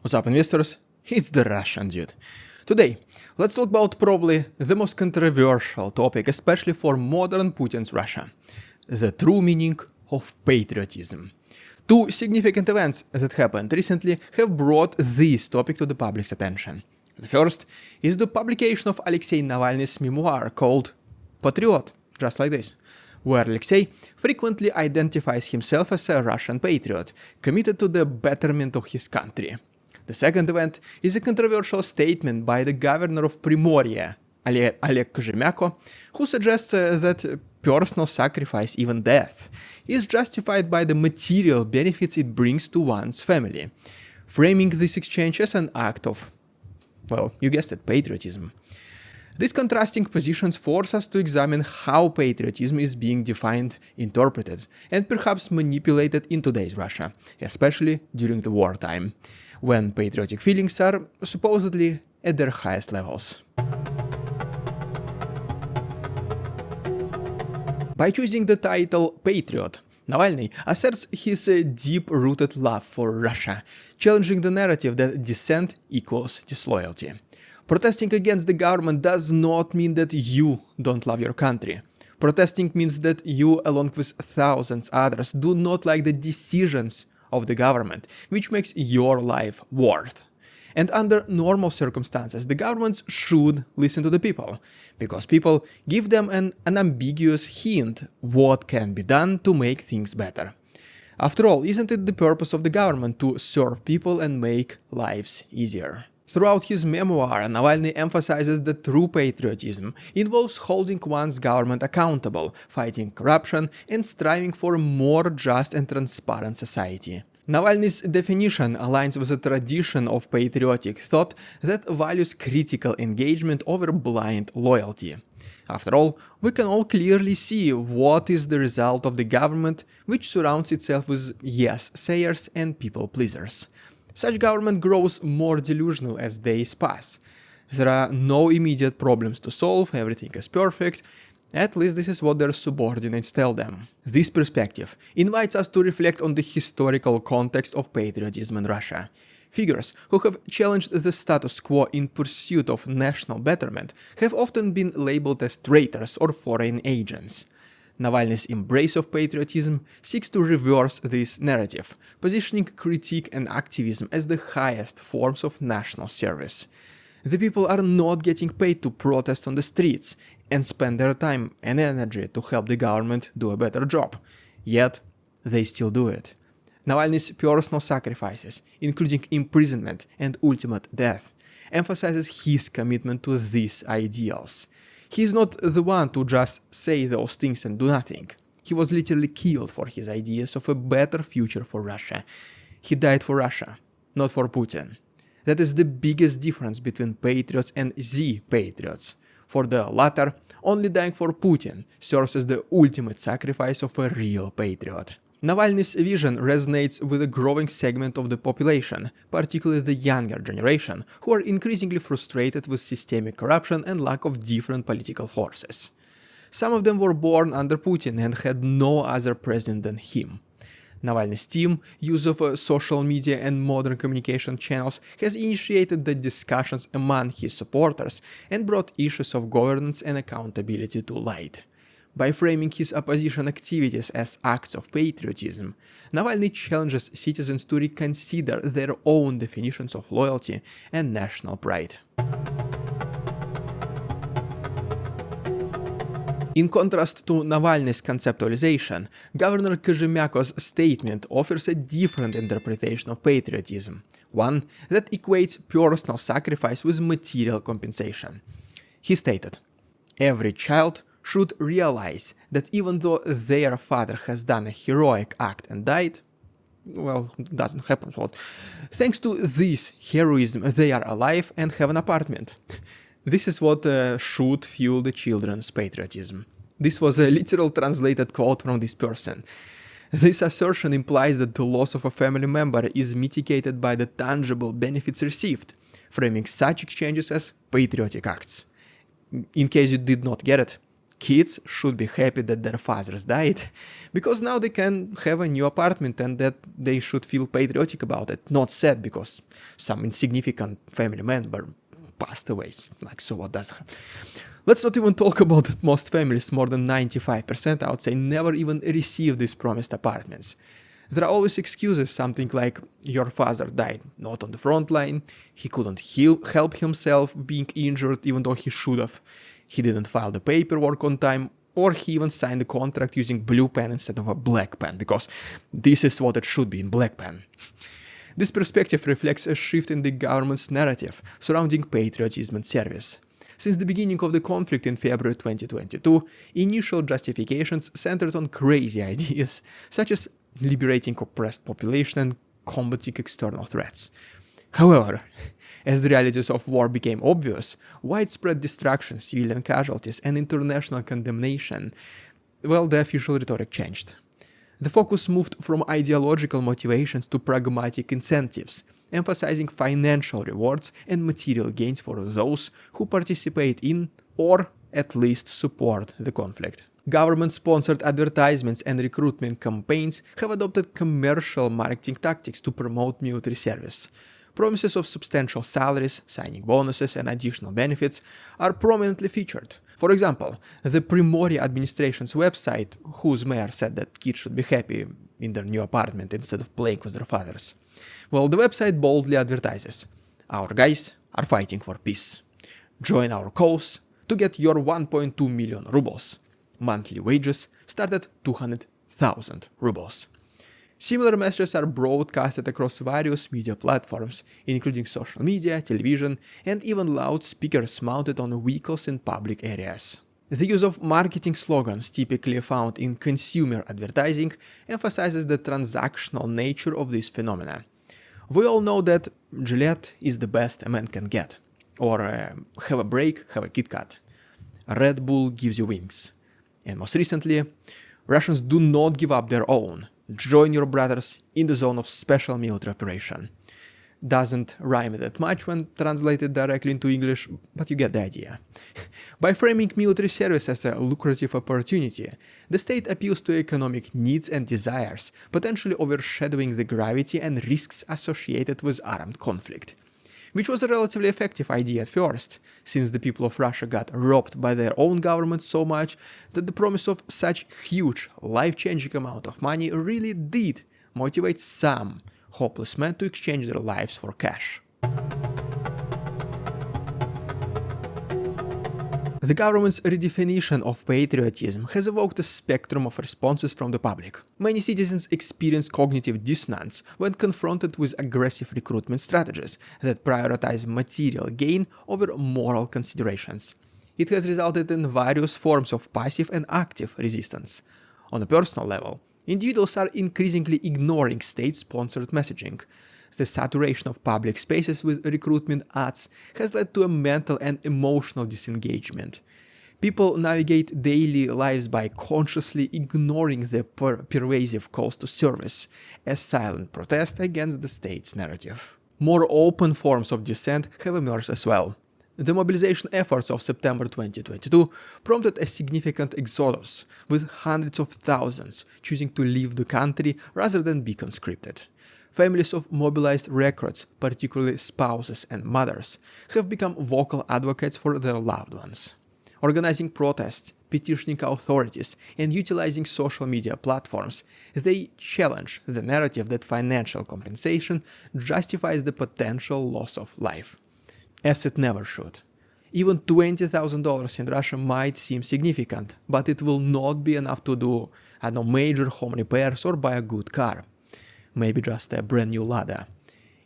What's up, investors? It's the Russian dude. Today, let's talk about probably the most controversial topic, especially for modern Putin's Russia: the true meaning of patriotism. Two significant events that happened recently have brought this topic to the public's attention. The first is the publication of Alexei Navalny's memoir called Patriot, just like this, where Alexei frequently identifies himself as a Russian patriot, committed to the betterment of his country. The second event is a controversial statement by the governor of Primorye, Oleg Kozhemyako, who suggests that personal sacrifice, even death, is justified by the material benefits it brings to one's family, framing this exchange as an act of, well, you guessed it, patriotism. These contrasting positions force us to examine how patriotism is being defined, interpreted, and perhaps manipulated in today's Russia, especially during the wartime, when patriotic feelings are supposedly at their highest levels. By choosing the title Patriot, Navalny asserts his deep-rooted love for Russia, challenging the narrative that dissent equals disloyalty. Protesting against the government does not mean that you don't love your country. Protesting means that you, along with thousands others, do not like the decisions of the government, which makes your life worse. And under normal circumstances, the governments should listen to the people, because people give them an unambiguous hint what can be done to make things better. After all, isn't it the purpose of the government to serve people and make lives easier? Throughout his memoir, Navalny emphasizes that true patriotism involves holding one's government accountable, fighting corruption, and striving for a more just and transparent society. Navalny's definition aligns with a tradition of patriotic thought that values critical engagement over blind loyalty. After all, we can all clearly see what is the result of the government which surrounds itself with yes-sayers and people-pleasers. Such government grows more delusional as days pass. There are no immediate problems to solve, everything is perfect. At least this is what their subordinates tell them. This perspective invites us to reflect on the historical context of patriotism in Russia. Figures who have challenged the status quo in pursuit of national betterment have often been labeled as traitors or foreign agents. Navalny's embrace of patriotism seeks to reverse this narrative, positioning critique and activism as the highest forms of national service. The people are not getting paid to protest on the streets and spend their time and energy to help the government do a better job, yet they still do it. Navalny's personal sacrifices, including imprisonment and ultimate death, emphasizes his commitment to these ideals. He is not the one to just say those things and do nothing. He was literally killed for his ideas of a better future for Russia. He died for Russia, not for Putin. That is the biggest difference between patriots and z-patriots. For the latter, only dying for Putin serves as the ultimate sacrifice of a real patriot. Navalny's vision resonates with a growing segment of the population, particularly the younger generation, who are increasingly frustrated with systemic corruption and lack of different political forces. Some of them were born under Putin and had no other president than him. Navalny's team, use of social media and modern communication channels, has initiated the discussions among his supporters and brought issues of governance and accountability to light. By framing his opposition activities as acts of patriotism, Navalny challenges citizens to reconsider their own definitions of loyalty and national pride. In contrast to Navalny's conceptualization, Governor Kozhemyako's statement offers a different interpretation of patriotism, one that equates personal sacrifice with material compensation. He stated, "Every child should realize that even though their father has done a heroic act and died, well, it doesn't happen, so thanks to this heroism they are alive and have an apartment." This is what should fuel the children's patriotism. This was a literal translated quote from this person. This assertion implies that the loss of a family member is mitigated by the tangible benefits received, framing such exchanges as patriotic acts. In case you did not get it, kids should be happy that their fathers died, because now they can have a new apartment and that they should feel patriotic about it, not sad because some insignificant family member passed away. Like, so what does... Let's not even talk about that most families, more than 95%, I would say, never even receive these promised apartments. There are always excuses, something like, your father died not on the front line, he couldn't help himself being injured even though he should have, he didn't file the paperwork on time, or he even signed the contract using blue pen instead of a black pen, because this is what it should be in black pen. This perspective reflects a shift in the government's narrative surrounding patriotism and service. Since the beginning of the conflict in February 2022, initial justifications centered on crazy ideas, such as liberating oppressed population and combating external threats. However, as the realities of war became obvious, widespread destruction, civilian casualties, and international condemnation, well, the official rhetoric changed. The focus moved from ideological motivations to pragmatic incentives, emphasizing financial rewards and material gains for those who participate in or at least support the conflict. Government-sponsored advertisements and recruitment campaigns have adopted commercial marketing tactics to promote military service. Promises of substantial salaries, signing bonuses, and additional benefits are prominently featured. For example, the Primorye administration's website, whose mayor said that kids should be happy in their new apartment instead of playing with their fathers. Well, the website boldly advertises, "Our guys are fighting for peace. Join our cause to get your 1.2 million rubles. Monthly wages start at 200,000 rubles." Similar messages are broadcasted across various media platforms, including social media, television, and even loudspeakers mounted on vehicles in public areas. The use of marketing slogans typically found in consumer advertising emphasizes the transactional nature of this phenomena. We all know that Gillette is the best a man can get, or have a break, have a Kit Kat. Red Bull gives you wings. And most recently, Russians do not give up their own. Join your brothers in the zone of special military operation. Doesn't rhyme that much when translated directly into English, but you get the idea. By framing military service as a lucrative opportunity, the state appeals to economic needs and desires, potentially overshadowing the gravity and risks associated with armed conflict. Which was a relatively effective idea at first, since the people of Russia got robbed by their own government so much that the promise of such huge, life-changing amount of money really did motivate some hopeless men to exchange their lives for cash. The government's redefinition of patriotism has evoked a spectrum of responses from the public. Many citizens experience cognitive dissonance when confronted with aggressive recruitment strategies that prioritize material gain over moral considerations. It has resulted in various forms of passive and active resistance. On a personal level, individuals are increasingly ignoring state-sponsored messaging. The saturation of public spaces with recruitment ads has led to a mental and emotional disengagement. People navigate daily lives by consciously ignoring the pervasive calls to service, a silent protest against the state's narrative. More open forms of dissent have emerged as well. The mobilization efforts of September 2022 prompted a significant exodus, with hundreds of thousands choosing to leave the country rather than be conscripted. Families of mobilized recruits, particularly spouses and mothers, have become vocal advocates for their loved ones. Organizing protests, petitioning authorities, and utilizing social media platforms, they challenge the narrative that financial compensation justifies the potential loss of life. As it never should. Even $20,000 in Russia might seem significant, but it will not be enough to do, major home repairs or buy a good car. Maybe just a brand new Lada.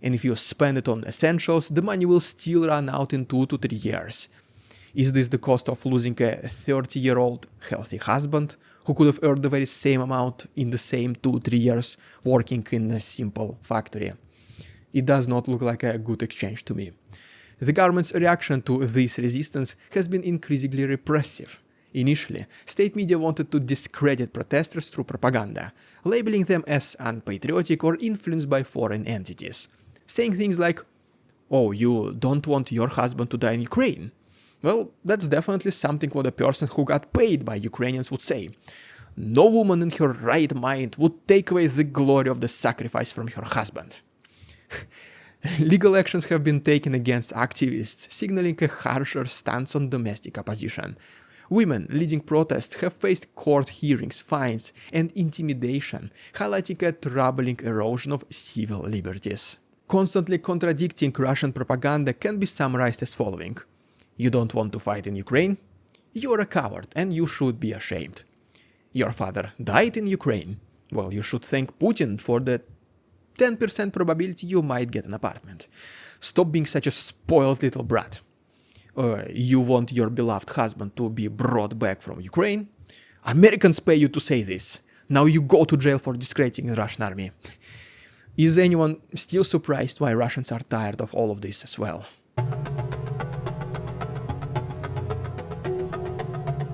And if you spend it on essentials, the money will still run out in 2 to 3 years. Is this the cost of losing a 30-year-old healthy husband who could have earned the very same amount in the same 2-3 years working in a simple factory? It does not look like a good exchange to me. The government's reaction to this resistance has been increasingly repressive. Initially, state media wanted to discredit protesters through propaganda, labeling them as unpatriotic or influenced by foreign entities, saying things like, "Oh, you don't want your husband to die in Ukraine? Well, that's definitely something what a person who got paid by Ukrainians would say. No woman in her right mind would take away the glory of the sacrifice from her husband. Legal actions have been taken against activists, signaling a harsher stance on domestic opposition. Women leading protests have faced court hearings, fines, and intimidation, highlighting a troubling erosion of civil liberties. Constantly contradicting Russian propaganda can be summarized as following. You don't want to fight in Ukraine? You're a coward and you should be ashamed. Your father died in Ukraine? Well, you should thank Putin for the 10% probability you might get an apartment. Stop being such a spoiled little brat. You want your beloved husband to be brought back from Ukraine? Americans pay you to say this. Now you go to jail for discrediting the Russian army. Is anyone still surprised why Russians are tired of all of this as well?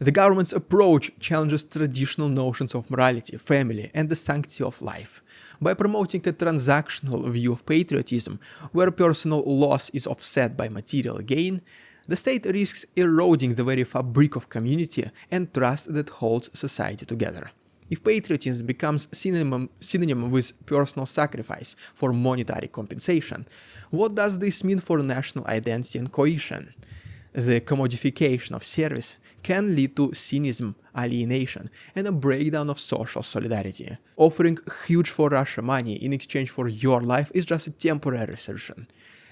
The government's approach challenges traditional notions of morality, family, and the sanctity of life. By promoting a transactional view of patriotism, where personal loss is offset by material gain, the state risks eroding the very fabric of community and trust that holds society together. If patriotism becomes synonym with personal sacrifice for monetary compensation, what does this mean for national identity and cohesion? The commodification of service can lead to cynicism, alienation, and a breakdown of social solidarity. Offering huge for Russia money in exchange for your life is just a temporary solution,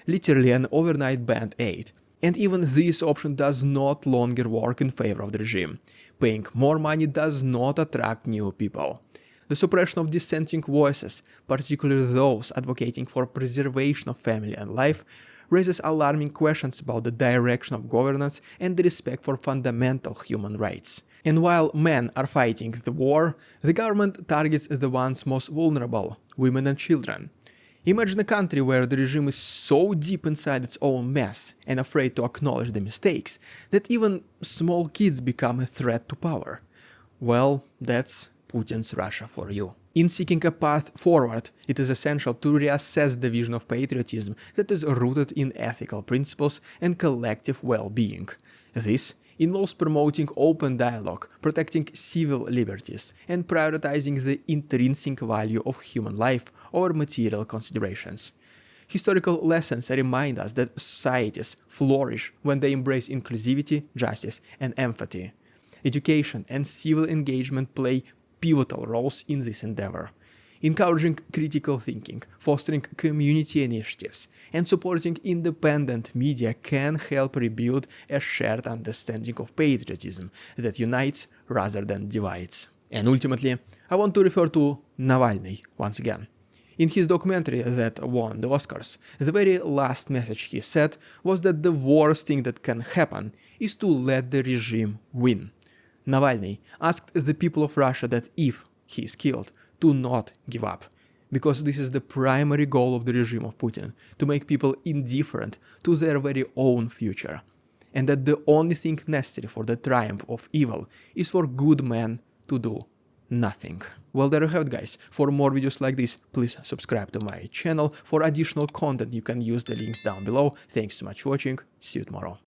literally an overnight band-aid. And even this option does not longer work in favor of the regime. Paying more money does not attract new people. The suppression of dissenting voices, particularly those advocating for preservation of family and life, raises alarming questions about the direction of governance and the respect for fundamental human rights. And while men are fighting the war, the government targets the ones most vulnerable, women and children. Imagine a country where the regime is so deep inside its own mess and afraid to acknowledge the mistakes that even small kids become a threat to power. Well, that's Putin's Russia for you. In seeking a path forward, it is essential to reassess the vision of patriotism that is rooted in ethical principles and collective well-being. This involves promoting open dialogue, protecting civil liberties, and prioritizing the intrinsic value of human life over material considerations. Historical lessons remind us that societies flourish when they embrace inclusivity, justice, and empathy. Education and civil engagement play pivotal roles in this endeavor. Encouraging critical thinking, fostering community initiatives, and supporting independent media can help rebuild a shared understanding of patriotism that unites rather than divides. And ultimately, I want to refer to Navalny once again. In his documentary that won the Oscars, the very last message he said was that the worst thing that can happen is to let the regime win. Navalny asked the people of Russia that if he is killed, do not give up, because this is the primary goal of the regime of Putin, to make people indifferent to their very own future, and that the only thing necessary for the triumph of evil is for good men to do nothing. Well, there you have it, guys. For more videos like this, please subscribe to my channel. For additional content, you can use the links down below. Thanks so much for watching. See you tomorrow.